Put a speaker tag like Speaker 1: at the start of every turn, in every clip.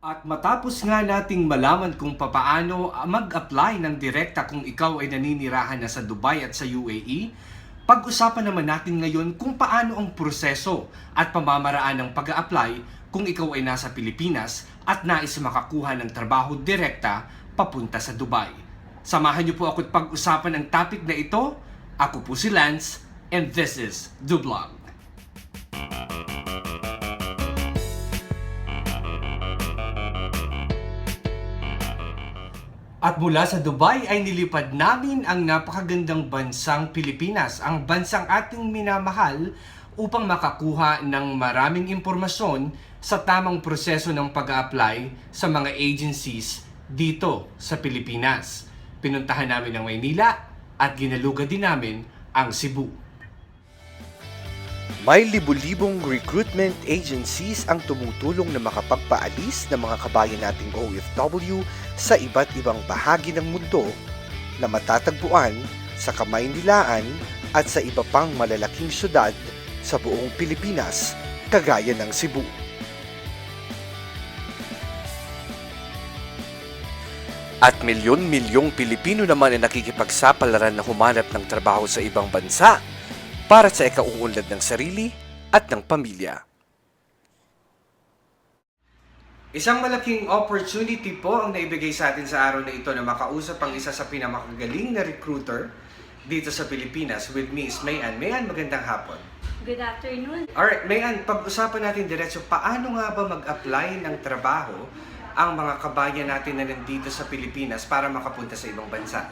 Speaker 1: At matapos nga nating malaman kung papaano mag-apply ng direkta kung ikaw ay naninirahan na sa Dubai at sa UAE, pag-usapan naman natin ngayon kung paano ang proseso at pamamaraan ng pag-apply kung ikaw ay nasa Pilipinas at nais makakuha ng trabaho direkta papunta sa Dubai. Samahan niyo po ako at pag-usapan ang topic na ito. Ako po si Lance and this is Dublog. At mula sa Dubai ay nilipad namin ang napakagandang bansang Pilipinas, ang bansang ating minamahal upang makakuha ng maraming impormasyon sa tamang proseso ng pag-apply sa mga agencies dito sa Pilipinas. Pinuntahan namin ang Maynila at ginalugad din namin ang Cebu.
Speaker 2: May libu-libong recruitment agencies ang tumutulong na makapagpaalis ng mga kabayan nating OFW sa iba't ibang bahagi ng mundo na matatagpuan sa Kamaynilaan at sa iba pang malalaking syudad sa buong Pilipinas, kagaya ng Cebu. At milyon-milyong Pilipino naman ay nakikipagsapalaran na humanap ng trabaho sa ibang bansa para sa ikauunlad ng sarili at ng pamilya.
Speaker 1: Isang malaking opportunity po ang naibigay sa atin sa araw na ito na makausap ang isa sa pinamakagaling na recruiter dito sa Pilipinas. With me is Mayan. Mayan, magandang hapon.
Speaker 3: Good afternoon.
Speaker 1: Alright, Mayan, pag-usapan natin diretso, paano nga ba mag-apply ng trabaho ang mga kabayan natin na nandito sa Pilipinas para makapunta sa ibang bansa?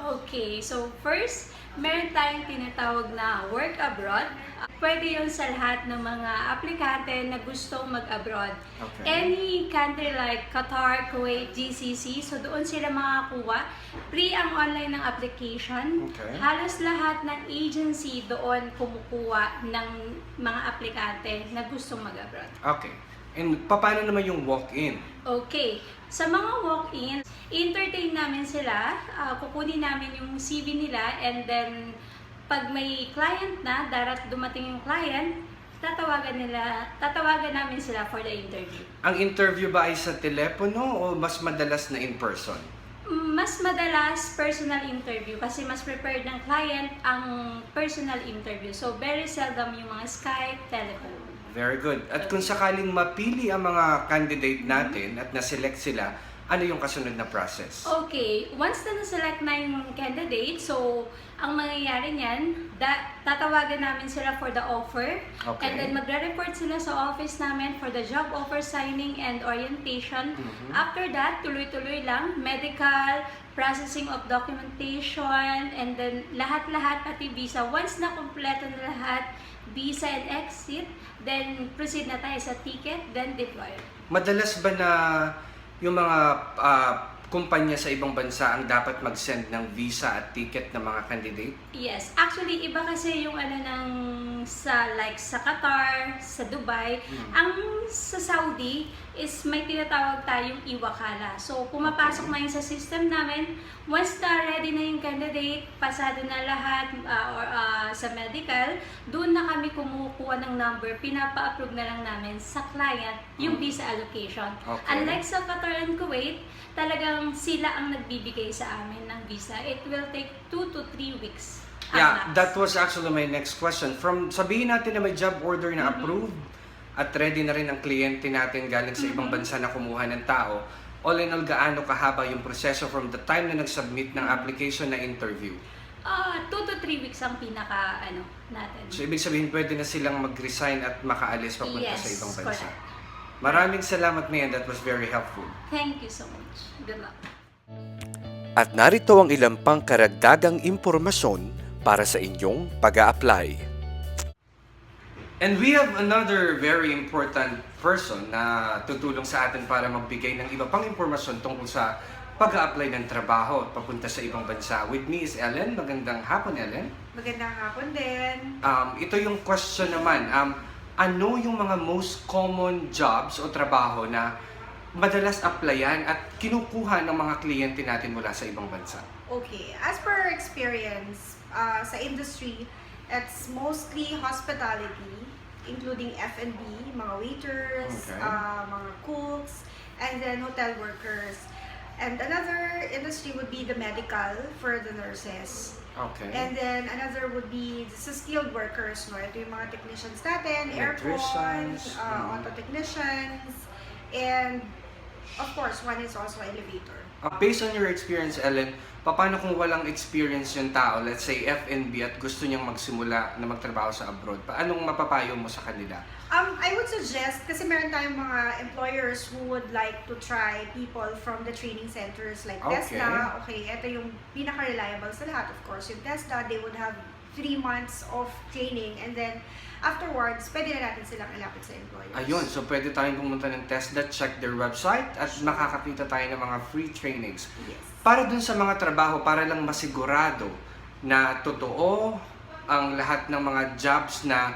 Speaker 3: Okay, so first, meron tayong tinatawag na work abroad. Pwede yun sa lahat ng mga aplikante na gustong mag-abroad.
Speaker 1: Okay.
Speaker 3: Any country like Qatar, Kuwait, GCC, so doon sila makakuha. Free ang online ng application.
Speaker 1: Okay.
Speaker 3: Halos lahat ng agency doon kumukuha ng mga aplikante na gustong mag-abroad.
Speaker 1: Okay. And paano naman yung walk-in?
Speaker 3: Okay. Sa mga walk-in, entertain namin sila, kukunin namin yung CV nila, and then pag may client na, dumating yung client, tatawagan namin sila for the interview.
Speaker 1: Ang interview ba ay sa telepono o mas madalas na in person?
Speaker 3: Mas madalas personal interview kasi mas prepared ng client ang personal interview. So very seldom yung mga Skype, telephone.
Speaker 1: Very good. At kung sakaling mapili ang mga candidate natin at na-select sila, ano yung kasunod na process?
Speaker 3: Okay, once na na-select na yung candidate, so ang mangyayari niyan, tatawagan namin sila for the offer.
Speaker 1: Okay.
Speaker 3: And then magre-report sila sa office namin for the job offer signing and orientation. After that, tuloy-tuloy lang, medical, processing of documentation, and then lahat-lahat pati visa. Once na kumpleto na lahat, visa and exit, then proceed na tayo sa ticket, then deploy.
Speaker 1: Madalas ba na yung mga kumpanya sa ibang bansa ang dapat mag-send ng visa at ticket ng mga candidate?
Speaker 3: Yes, actually iba kasi yung sa Qatar, sa Dubai. Ang sa Saudi is may tinatawag tayong iwakala. So pumapasok na yun sa system namin. Once na ready na yung candidate, pasado na lahat sa medical, doon na kami kumukuha ng number, pinapa-approve na lang namin sa client yung visa allocation.
Speaker 1: Okay.
Speaker 3: Unlike sa Qatar and Kuwait, talagang sila ang nagbibigay sa amin ng visa. It will take 2 to 3 weeks.
Speaker 1: Yeah,
Speaker 3: max.
Speaker 1: that was actually my next question. Sabihin natin na may job order na approved at ready na rin ang kliyente natin galing sa ibang bansa na kumuha ng tao, all in all, gaano kahaba yung proseso from the time na nag-submit ng application na interview?
Speaker 3: 2 to 3 weeks ang pinaka natin.
Speaker 1: So, ibig sabihin, pwede na silang mag-resign at makaalis papunta
Speaker 3: Yes,
Speaker 1: sa ibang bansa.
Speaker 3: correct.
Speaker 1: Maraming salamat, Mayan. That was very helpful.
Speaker 3: Thank you so much. Good luck.
Speaker 2: At narito ang ilang pang karagdagang impormasyon para sa inyong pag-a-apply.
Speaker 1: And we have another very important person na tutulong sa atin para magbigay ng iba pang impormasyon tungkol sa pag-a-apply ng trabaho at papunta sa ibang bansa. With me is Ellen. Magandang hapon, Ellen.
Speaker 4: Magandang hapon din.
Speaker 1: Ito yung question naman. Ano yung mga most common jobs o trabaho na madalas applyan at kinukuha ng mga kliyente natin mula sa ibang bansa?
Speaker 4: Okay, as per experience sa industry, it's mostly hospitality, including F&B, mga waiters,
Speaker 1: Okay.
Speaker 4: mga cooks, and then hotel workers. And another industry would be the medical for the nurses.
Speaker 1: Okay.
Speaker 4: And then another would be sa skilled workers, no? Ito yung mga technicians natin,
Speaker 1: Electricians,
Speaker 4: aircon, auto technicians, and of course, one is also elevator.
Speaker 1: Based on your experience, Ellen, paano kung walang experience yung tao, let's say F&B, at gusto niyang magsimula na magtrabaho sa abroad? Paanong mapapayo mo sa kanila?
Speaker 4: I would suggest, kasi meron tayong mga employers who would like to try people from the training centers like
Speaker 1: Okay.
Speaker 4: Tesla. Okay, ito yung pinaka-reliable sa lahat, of course. Yung Tesla, they would have 3 months of training, and then afterwards, pwede na natin silang ilapit sa employers.
Speaker 1: Ayun, so pwede tayong pumunta ng Tesla, check their website, at makakakita tayo ng mga free trainings.
Speaker 4: Yes.
Speaker 1: Para dun sa mga trabaho, para lang masigurado na totoo ang lahat ng mga jobs na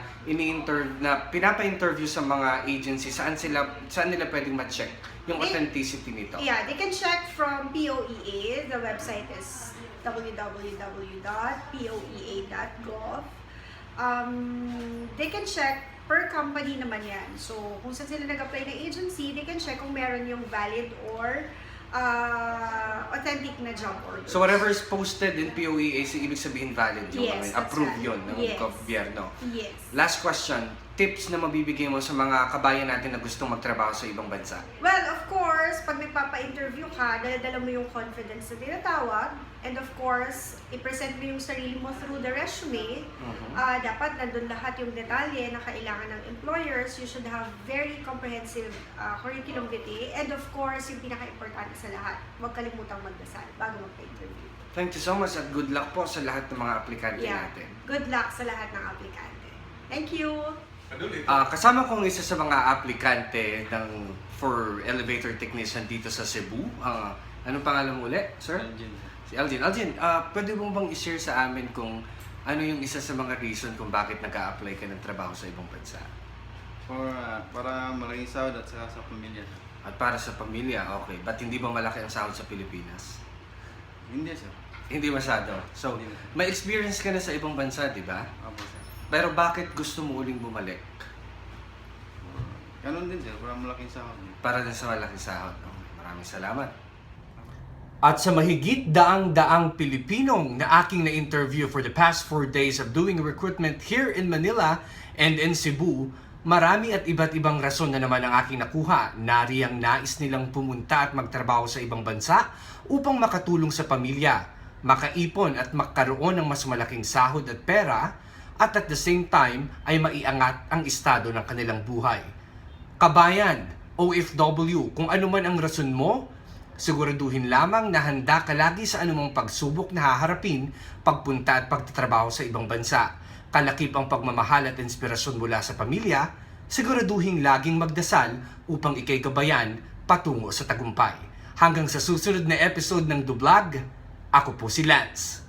Speaker 1: pinapa-interview sa mga agency, saan nila pwedeng ma-check yung authenticity nito?
Speaker 4: Yeah, they can check from POEA. The website is www.poea.gov. They can check per company naman yan. So, kung saan sila nag-apply ng agency, they can check kung meron yung valid or authentic na job order.
Speaker 1: So whatever is posted in POEA, ibig sabihin valid yun.
Speaker 4: Yes, that's
Speaker 1: Approved
Speaker 4: right.
Speaker 1: yun ng
Speaker 4: Yes.
Speaker 1: gobyerno.
Speaker 4: Yes.
Speaker 1: Last question, tips na mabibigay mo sa mga kabayan natin na gustong magtrabaho sa ibang bansa?
Speaker 4: Well, of course, pag nagpapa-interview ka, dala-dala mo yung confidence na tinatawag. And of course, i-present mo yung sarili mo through the resume. Dapat nandun lahat yung detalye na kailangan ng employers. You should have very comprehensive curriculum vitae. And of course, yung pinaka-importante sa lahat, huwag kalimutang magdasal bago magpa-interview.
Speaker 1: Thank you so much at good luck po sa lahat ng mga aplikante
Speaker 4: Yeah.
Speaker 1: natin.
Speaker 4: Good luck sa lahat ng aplikante. Thank you!
Speaker 1: Kasama kong isa sa mga aplikante for elevator technician dito sa Cebu. Anong pangalan mo ulit, sir? Si Algin. Algin, pwede mo bang i-share sa amin kung ano yung isa sa mga reason kung bakit nag-a-apply ka ng trabaho sa ibang bansa?
Speaker 5: Para malaking sahod at saka sa pamilya.
Speaker 1: At para sa pamilya, okay. Ba't hindi ba malaki ang sahod sa Pilipinas?
Speaker 5: Hindi sir.
Speaker 1: Hindi masyado. So,
Speaker 5: Hindi.
Speaker 1: may experience ka na sa ibang bansa, di ba?
Speaker 5: Apo sir.
Speaker 1: Pero bakit gusto mo uling bumalik?
Speaker 5: Ganun din sir, para malaking sahod.
Speaker 1: Para din sa malaking sahod. Okay, maraming salamat. At sa mahigit daang-daang Pilipinong na aking na-interview for the past 4 days of doing recruitment here in Manila and in Cebu, marami at iba't ibang rason na naman ang aking nakuha. Nariyang nais nilang pumunta at magtrabaho sa ibang bansa upang makatulong sa pamilya, makaipon at magkaroon ng mas malaking sahod at pera, at at the same time ay maiangat ang estado ng kanilang buhay. Kabayan, OFW, kung ano man ang rason mo, siguraduhin lamang na handa ka lagi sa anumang pagsubok na haharapin pagpunta at pagtatrabaho sa ibang bansa. Kalakip ang pagmamahal at inspirasyon mula sa pamilya, siguraduhin laging magdasal upang ikay gabayan patungo sa tagumpay. Hanggang sa susunod na episode ng Dublog, ako po si Lance.